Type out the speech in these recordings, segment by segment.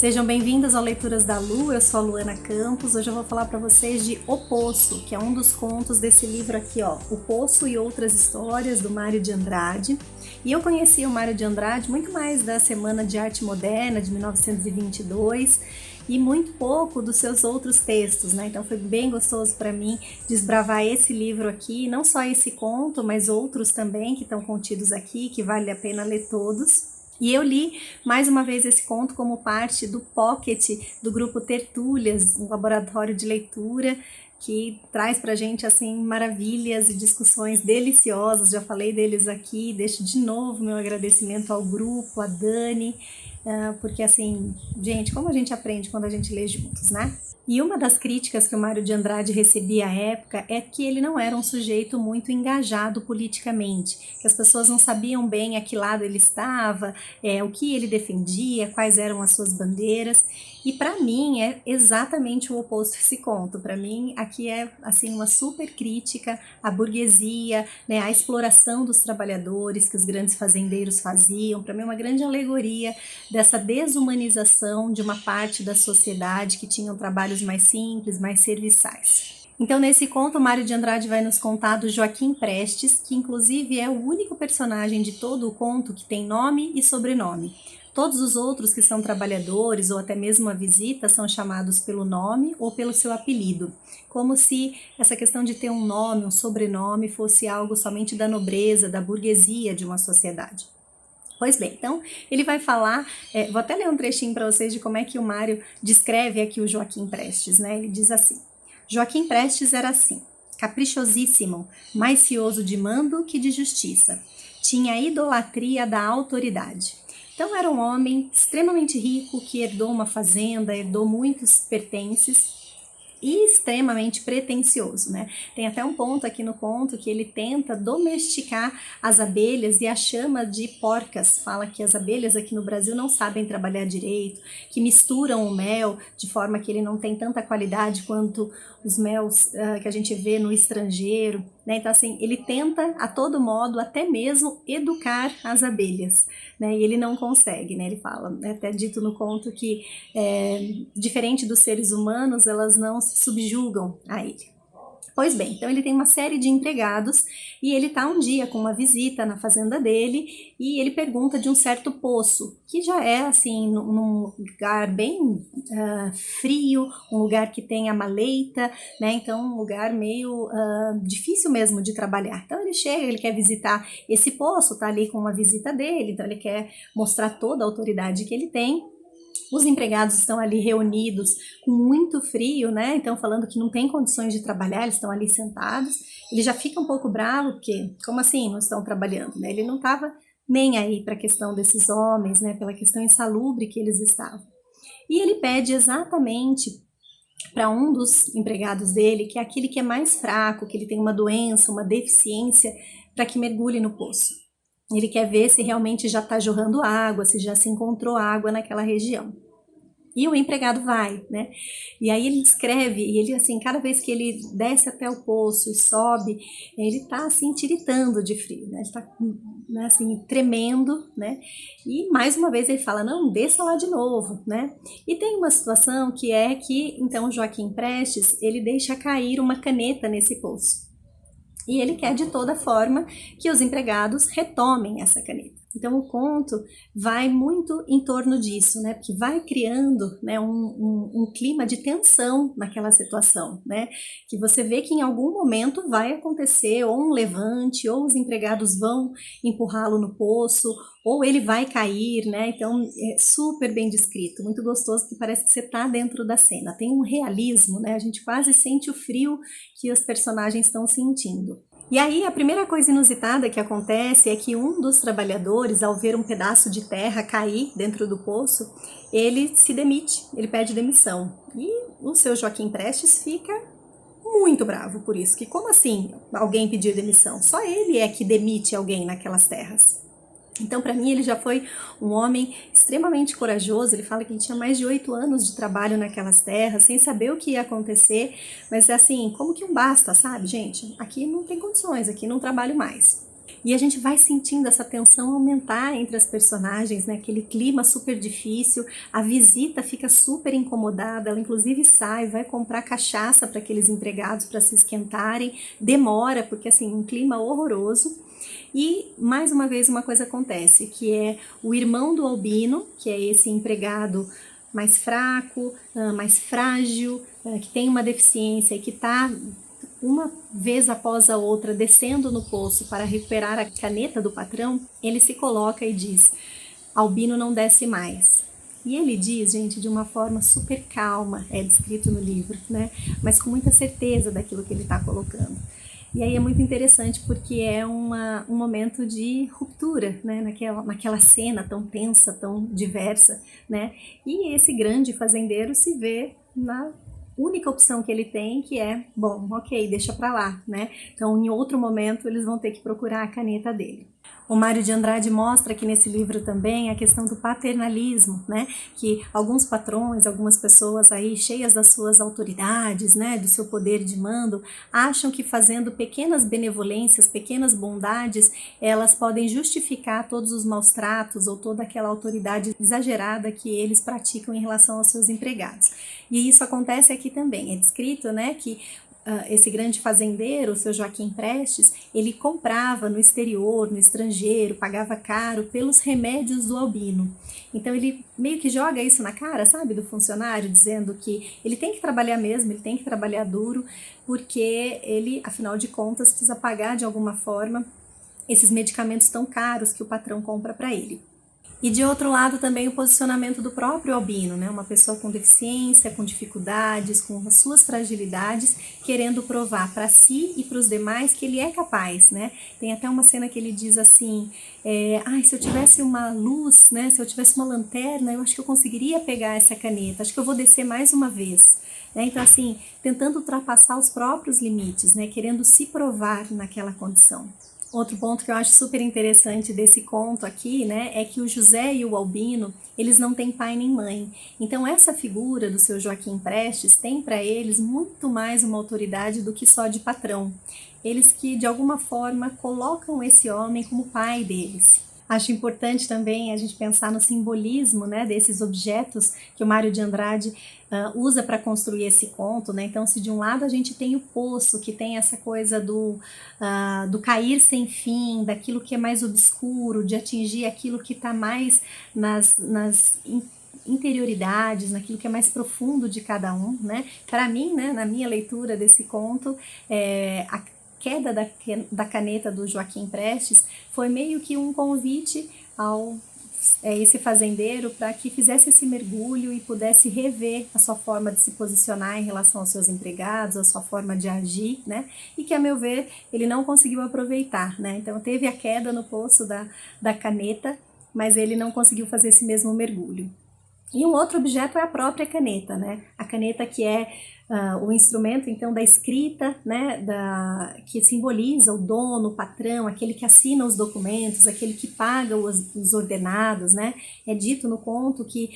Sejam bem-vindos ao Leituras da Lu, eu sou a Luana Campos. Hoje eu vou falar para vocês de O Poço, que é um dos contos desse livro aqui, ó, O Poço e Outras Histórias, do Mário de Andrade. E eu conheci o Mário de Andrade muito mais da Semana de Arte Moderna, de 1922, e muito pouco dos seus outros textos, né? Então foi bem gostoso para mim desbravar esse livro aqui, não só esse conto, mas outros também que estão contidos aqui, que vale a pena ler todos. E eu li mais uma vez esse conto como parte do Pocket do grupo Tertúlias, um laboratório de leitura que traz pra gente assim maravilhas e discussões deliciosas. Já falei deles aqui, deixo de novo meu agradecimento ao grupo, a Dani, porque assim, gente, como a gente aprende quando a gente lê juntos, né? E uma das críticas que o Mário de Andrade recebia à época é que ele não era um sujeito muito engajado politicamente, que as pessoas não sabiam bem a que lado ele estava, o que ele defendia, quais eram as suas bandeiras. E para mim é exatamente o oposto desse conto. Para mim aqui é assim uma super crítica à burguesia, né, à exploração dos trabalhadores que os grandes fazendeiros faziam. Para mim é uma grande alegoria dessa desumanização de uma parte da sociedade que tinham trabalhos mais simples, mais serviçais. Então, nesse conto, o Mário de Andrade vai nos contar do Joaquim Prestes, que inclusive é o único personagem de todo o conto que tem nome e sobrenome. Todos os outros que são trabalhadores ou até mesmo a visita são chamados pelo nome ou pelo seu apelido, como se essa questão de ter um nome, um sobrenome fosse algo somente da nobreza, da burguesia de uma sociedade. Pois bem, então ele vai falar, vou até ler um trechinho para vocês de como é que o Mário descreve aqui o Joaquim Prestes, né? Ele diz assim: Joaquim Prestes era assim, caprichosíssimo, mais cioso de mando que de justiça. Tinha a idolatria da autoridade. Então era um homem extremamente rico que herdou uma fazenda, herdou muitos pertences, e extremamente pretensioso, né? Tem até um ponto aqui no conto que ele tenta domesticar as abelhas e a chama de porcas. Fala que as abelhas aqui no Brasil não sabem trabalhar direito, que misturam o mel de forma que ele não tem tanta qualidade quanto os mels que a gente vê no estrangeiro, né? Então assim, ele tenta a todo modo até mesmo educar as abelhas, né? E ele não consegue, né? Ele fala, é até dito no conto que diferente dos seres humanos, elas não se subjugam a ele. Pois bem, então ele tem uma série de empregados e ele está um dia com uma visita na fazenda dele e ele pergunta de um certo poço, que já é assim, num lugar bem frio, um lugar que tem a maleita, né? Então um lugar meio difícil mesmo de trabalhar. Então ele chega, ele quer visitar esse poço, tá ali com uma visita dele, então ele quer mostrar toda a autoridade que ele tem. Os empregados estão ali reunidos com muito frio, né? Então falando que não tem condições de trabalhar, eles estão ali sentados. Ele já fica um pouco bravo, porque como assim não estão trabalhando, né? Ele não estava nem aí para a questão desses homens, né? Pela questão insalubre que eles estavam. E ele pede exatamente para um dos empregados dele, que é aquele que é mais fraco, que ele tem uma doença, uma deficiência, para que mergulhe no poço. Ele quer ver se realmente já está jorrando água, se já se encontrou água naquela região. E o empregado vai, né? E aí ele descreve, e ele assim, cada vez que ele desce até o poço e sobe, ele tá assim tiritando de frio, né? Ele tá, né, assim, tremendo, né? E mais uma vez ele fala, não, desça lá de novo, né? E tem uma situação que é que, então, Joaquim Prestes, ele deixa cair uma caneta nesse poço. E ele quer de toda forma que os empregados retomem essa caneta. Então o conto vai muito em torno disso, né? Porque vai criando, né, um clima de tensão naquela situação, né? Que você vê que em algum momento vai acontecer ou um levante, ou os empregados vão empurrá-lo no poço, ou ele vai cair, né? Então é super bem descrito, muito gostoso, que parece que você está dentro da cena. Tem um realismo, né? A gente quase sente o frio que os personagens estão sentindo. E aí a primeira coisa inusitada que acontece é que um dos trabalhadores, ao ver um pedaço de terra cair dentro do poço, ele se demite, ele pede demissão. E o seu Joaquim Prestes fica muito bravo por isso, que como assim alguém pedir demissão? Só ele é que demite alguém naquelas terras. Então, para mim, ele já foi um homem extremamente corajoso. Ele fala que ele tinha mais de 8 anos de trabalho naquelas terras, sem saber o que ia acontecer. Mas, assim, como que um basta, sabe, gente? Aqui não tem condições, aqui não trabalho mais. E a gente vai sentindo essa tensão aumentar entre as personagens, né? Aquele clima super difícil, a visita fica super incomodada, ela inclusive sai, vai comprar cachaça para aqueles empregados para se esquentarem, demora, porque assim, um clima horroroso. E mais uma vez uma coisa acontece, que é o irmão do Albino, que é esse empregado mais fraco, mais frágil, que tem uma deficiência e que está uma vez após a outra descendo no poço para recuperar a caneta do patrão, ele se coloca e diz: Albino não desce mais. E ele diz, gente, de uma forma super calma, é descrito no livro, né? Mas com muita certeza daquilo que ele está colocando. E aí é muito interessante porque é um momento de ruptura, né? Naquela cena tão tensa, tão diversa, né? E esse grande fazendeiro se vê na única opção que ele tem, que é, bom, ok, deixa pra lá, né? Então, em outro momento, eles vão ter que procurar a caneta dele. O Mário de Andrade mostra aqui nesse livro também a questão do paternalismo, né? Que alguns patrões, algumas pessoas aí cheias das suas autoridades, né? Do seu poder de mando, acham que fazendo pequenas benevolências, pequenas bondades, elas podem justificar todos os maus tratos ou toda aquela autoridade exagerada que eles praticam em relação aos seus empregados. E isso acontece aqui também. É descrito, né, que esse grande fazendeiro, o seu Joaquim Prestes, ele comprava no exterior, no estrangeiro, pagava caro pelos remédios do Albino. Então ele meio que joga isso na cara, sabe, do funcionário, dizendo que ele tem que trabalhar mesmo, ele tem que trabalhar duro, porque ele, afinal de contas, precisa pagar de alguma forma esses medicamentos tão caros que o patrão compra para ele. E de outro lado também o posicionamento do próprio Albino, né? Uma pessoa com deficiência, com dificuldades, com as suas fragilidades, querendo provar para si e para os demais que ele é capaz, né? Tem até uma cena que ele diz assim, se eu tivesse uma luz, né? Se eu tivesse uma lanterna, eu acho que eu conseguiria pegar essa caneta, acho que eu vou descer mais uma vez. Então assim, tentando ultrapassar os próprios limites, né? Querendo se provar naquela condição. Outro ponto que eu acho super interessante desse conto aqui, né, é que o José e o Albino, eles não têm pai nem mãe. Então essa figura do seu Joaquim Prestes tem para eles muito mais uma autoridade do que só de patrão. Eles que de alguma forma colocam esse homem como pai deles. Acho importante também a gente pensar no simbolismo, né, desses objetos que o Mário de Andrade usa para construir esse conto, né? Então, se de um lado a gente tem o poço, que tem essa coisa do cair sem fim, daquilo que é mais obscuro, de atingir aquilo que está mais nas interioridades, naquilo que é mais profundo de cada um, né? Para mim, né, na minha leitura desse conto, a queda da caneta do Joaquim Prestes foi meio que um convite ao esse fazendeiro para que fizesse esse mergulho e pudesse rever a sua forma de se posicionar em relação aos seus empregados, a sua forma de agir, né? E que, a meu ver, ele não conseguiu aproveitar, né? Então teve a queda no poço da caneta, mas ele não conseguiu fazer esse mesmo mergulho. E um outro objeto é a própria caneta, né? A caneta que é o instrumento, então, da escrita, né? Que simboliza o dono, o patrão, aquele que assina os documentos, aquele que paga os ordenados, né? É dito no conto que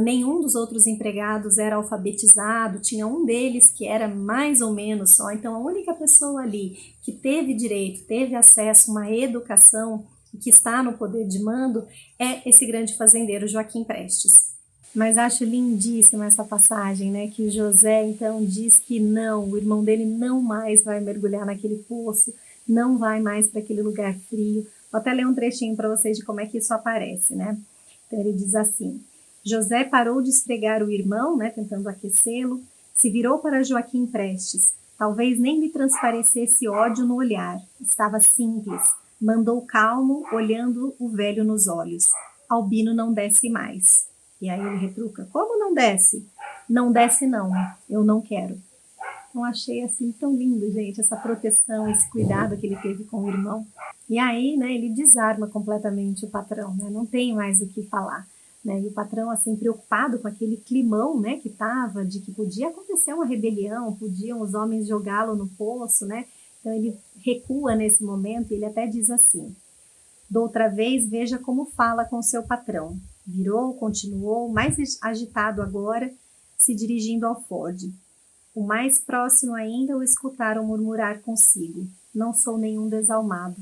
nenhum dos outros empregados era alfabetizado, tinha um deles que era mais ou menos só. Então, a única pessoa ali que teve direito, teve acesso a uma educação, que está no poder de mando, é esse grande fazendeiro Joaquim Prestes. Mas acho lindíssima essa passagem, né? Que o José então diz que não, o irmão dele não mais vai mergulhar naquele poço, não vai mais para aquele lugar frio. Vou até ler um trechinho para vocês de como é que isso aparece, né? Então ele diz assim: José parou de esfregar o irmão, né? Tentando aquecê-lo, se virou para Joaquim Prestes. Talvez nem lhe transparecesse ódio no olhar. Estava simples. Mandou calmo, olhando o velho nos olhos. Albino não desce mais. E aí ele retruca: como não desce? Não desce não, eu não quero. Então achei assim tão lindo, gente, essa proteção, esse cuidado que ele teve com o irmão. E aí, né, ele desarma completamente o patrão, né? Não tem mais o que falar. Né? E o patrão, assim, preocupado com aquele climão, né, que tava, de que podia acontecer uma rebelião, podiam os homens jogá-lo no poço, né? Então ele recua nesse momento e ele até diz assim: doutra vez, veja como fala com seu patrão. Virou, continuou, mais agitado agora, se dirigindo ao Ford. O mais próximo ainda o escutaram murmurar consigo: não sou nenhum desalmado.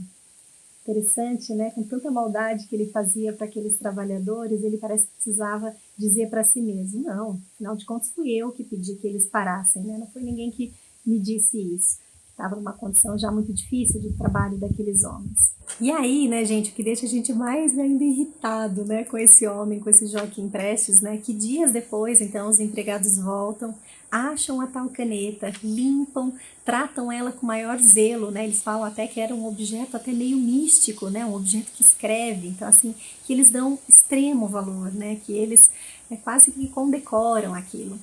Interessante, né? Com tanta maldade que ele fazia para aqueles trabalhadores, ele parece que precisava dizer para si mesmo: não, afinal de contas fui eu que pedi que eles parassem, né? Não foi ninguém que me disse isso. Estava numa condição já muito difícil de trabalho daqueles homens. E aí, né, gente, o que deixa a gente mais ainda irritado, né, com esse homem, com esse Joaquim Prestes, né, que dias depois, então, os empregados voltam, acham a tal caneta, limpam, tratam ela com maior zelo, né, eles falam até que era um objeto até meio místico, né, um objeto que escreve, então, assim, que eles dão extremo valor, né, que eles quase que condecoram aquilo.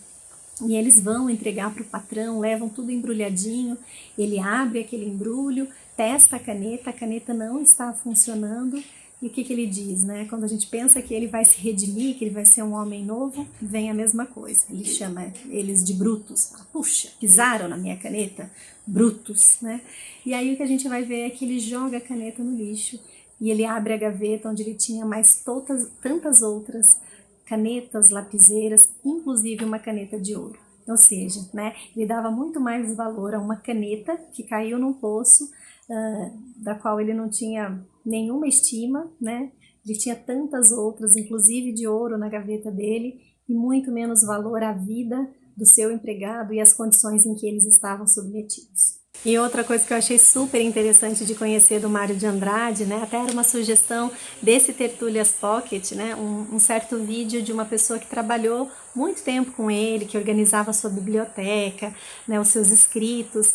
E eles vão entregar para o patrão, levam tudo embrulhadinho, ele abre aquele embrulho, testa a caneta não está funcionando, e o que ele diz, né? Quando a gente pensa que ele vai se redimir, que ele vai ser um homem novo, vem a mesma coisa. Ele chama eles de brutos. Fala, puxa, pisaram na minha caneta? Brutos, né? E aí o que a gente vai ver é que ele joga a caneta no lixo, e ele abre a gaveta onde ele tinha mais tantas outras canetas, lapiseiras, inclusive uma caneta de ouro. Ou seja, né, ele dava muito mais valor a uma caneta que caiu num poço, da qual ele não tinha nenhuma estima, né? Ele tinha tantas outras, inclusive de ouro na gaveta dele, e muito menos valor à vida do seu empregado e às condições em que eles estavam submetidos. E outra coisa que eu achei super interessante de conhecer do Mário de Andrade, né, até era uma sugestão desse Tertúlias Pocket, né, um certo vídeo de uma pessoa que trabalhou muito tempo com ele, que organizava a sua biblioteca, né, os seus escritos.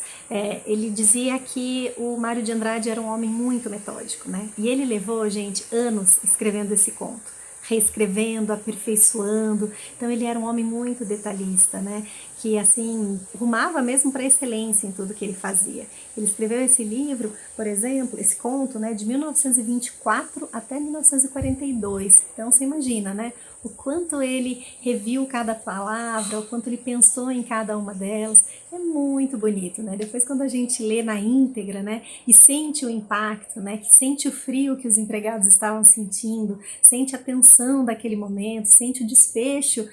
Ele dizia que o Mário de Andrade era um homem muito metódico, né, e ele levou, gente, anos escrevendo esse conto, reescrevendo, aperfeiçoando. Então ele era um homem muito detalhista, né? Que assim rumava mesmo para excelência em tudo que ele fazia. Ele escreveu esse livro, por exemplo, esse conto, né, de 1924 até 1942. Então você imagina, né? O quanto ele reviu cada palavra, o quanto ele pensou em cada uma delas. É muito bonito, né? Depois quando a gente lê na íntegra, né, e sente o impacto, né, que sente o frio que os empregados estavam sentindo, sente a tensão daquele momento, sente o desfecho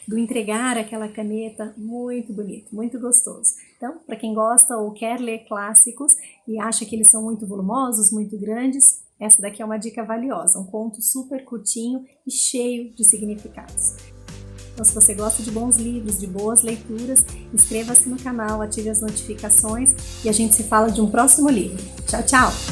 do entregar aquela caneta, muito bonito, muito gostoso. Então, para quem gosta ou quer ler clássicos e acha que eles são muito volumosos, muito grandes, essa daqui é uma dica valiosa, um conto super curtinho e cheio de significados. Então, se você gosta de bons livros, de boas leituras, inscreva-se no canal, ative as notificações e a gente se fala de um próximo livro. Tchau, tchau!